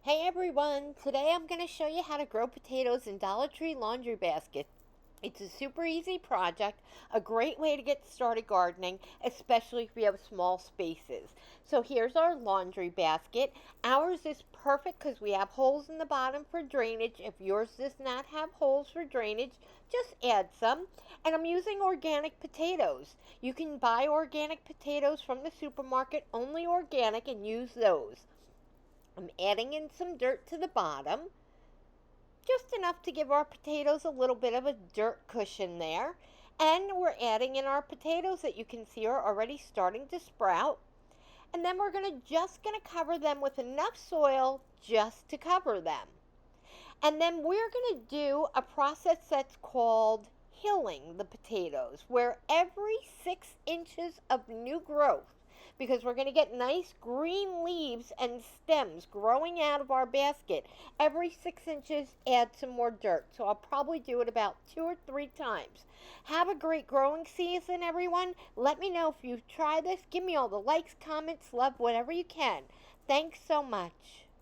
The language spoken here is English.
Hey everyone, today I'm going to show you how to grow potatoes in Dollar Tree laundry baskets. It's a super easy project, a great way to get started gardening, especially if you have small spaces. So here's our laundry basket. Ours is perfect because we have holes in the bottom for drainage. If yours does not have holes for drainage, just add some. And I'm using organic potatoes. You can buy organic potatoes from the supermarket, only organic, and use those. I'm adding in some dirt to the bottom, just enough to give our potatoes a little bit of a dirt cushion there. And we're adding in our potatoes that you can see are already starting to sprout. And then we're just gonna cover them with enough soil just to cover them. And then we're gonna do a process that's called hilling the potatoes, where every 6 inches of new growth, because we're going to get nice green leaves and stems growing out of our basket. Every 6 inches, add some more dirt. So I'll probably do it about 2 or 3 times. Have a great growing season, everyone. Let me know if you've tried this. Give me all the likes, comments, love, whatever you can. Thanks so much.